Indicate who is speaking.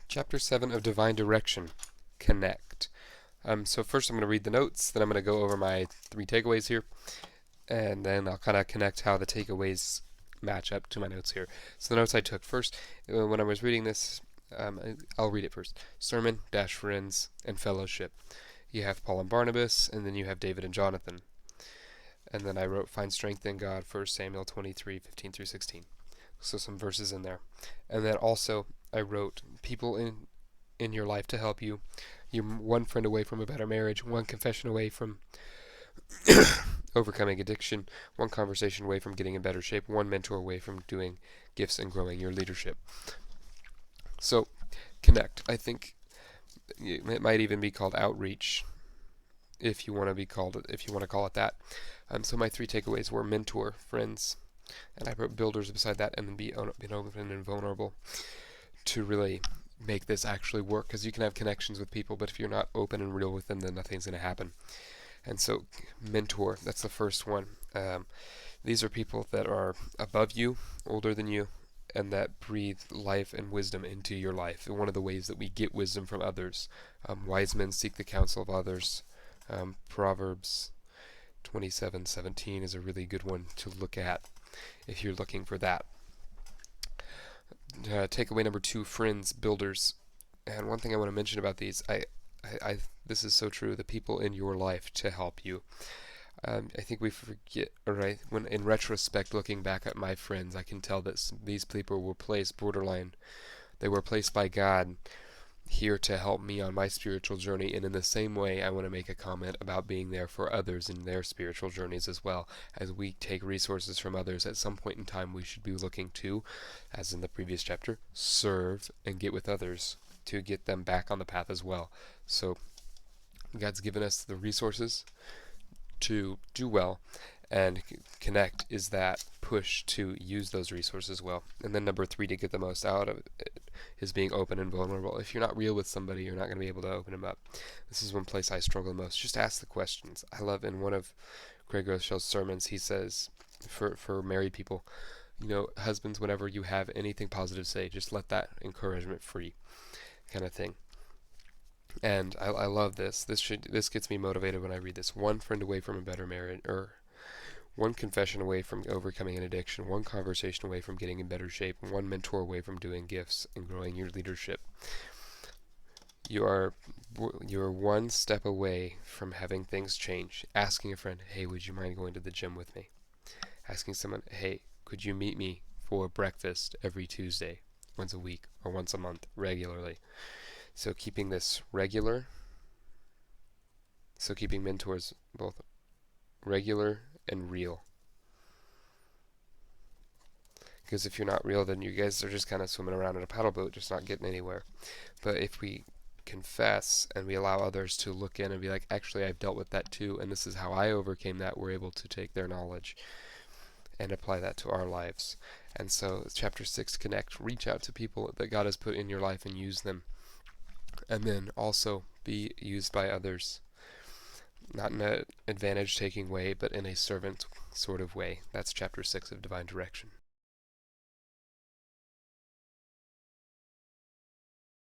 Speaker 1: Chapter 7 of Divine Direction, Connect. So first I'm going to read the notes, then I'm going to go over my 3 takeaways here, and then I'll kind of connect how the takeaways match up to my notes here. So the notes I took first, when I was reading this, I'll read it first. Sermon, dash friends, and fellowship. You have Paul and Barnabas, and then you have David and Jonathan. And then I wrote, find strength in God, 1 Samuel 23:15 through 16. So some verses in there. And then also I wrote, people in your life to help you. You're one friend away from a better marriage, one confession away from overcoming addiction, one conversation away from getting in better shape, one mentor away from doing gifts and growing your leadership. So, connect. I think it might even be called outreach, if you want to call it that. So my 3 takeaways were mentor, friends, and I wrote builders beside that, and then be open and vulnerable to really make this actually work, because you can have connections with people, but if you're not open and real with them, then nothing's going to happen. And so mentor, that's the first one. These are people that are above you, older than you, and that breathe life and wisdom into your life. And one of the ways that we get wisdom from others, wise men seek the counsel of others. Proverbs 27:17 is a really good one to look at if you're looking for that. Takeaway number 2, friends, builders. And one thing I want to mention about these, this is so true, the people in your life to help you. I think we forget, right, when in retrospect, looking back at my friends, I can tell that these people were placed borderline. They were placed by God here to help me on my spiritual journey, and in the same way I want to make a comment about being there for others in their spiritual journeys as well. As we take resources from others, at some point in time we should be looking to, as in the previous chapter, serve and get with others to get them back on the path as well. So God's given us the resources to do well, and connect is that push to use those resources well. And then number 3, to get the most out of it, is being open and vulnerable. If you're not real with somebody, you're not going to be able to open them up. This is one place I struggle the most. Just ask the questions. I love in one of Craig Groschel's sermons, he says, for married people, husbands, whenever you have anything positive to say, just let that encouragement free, kind of thing. And I love this. This gets me motivated when I read this. One friend away from a better marriage, or one confession away from overcoming an addiction, one conversation away from getting in better shape, one mentor away from doing gifts and growing your leadership. You're one step away from having things change. Asking a friend, hey, would you mind going to the gym with me? Asking someone, hey, could you meet me for breakfast every Tuesday, once a week, or once a month, regularly? So keeping this regular, keeping mentors both regular and real. Because if you're not real, then you guys are just kind of swimming around in a paddle boat, just not getting anywhere. But if we confess and we allow others to look in and be like, actually, I've dealt with that too, and this is how I overcame that, we're able to take their knowledge and apply that to our lives. And so chapter 6, connect. Reach out to people that God has put in your life and use them. And then also be used by others, not in an advantage-taking way, but in a servant sort of way. That's chapter 6 of Divine Direction.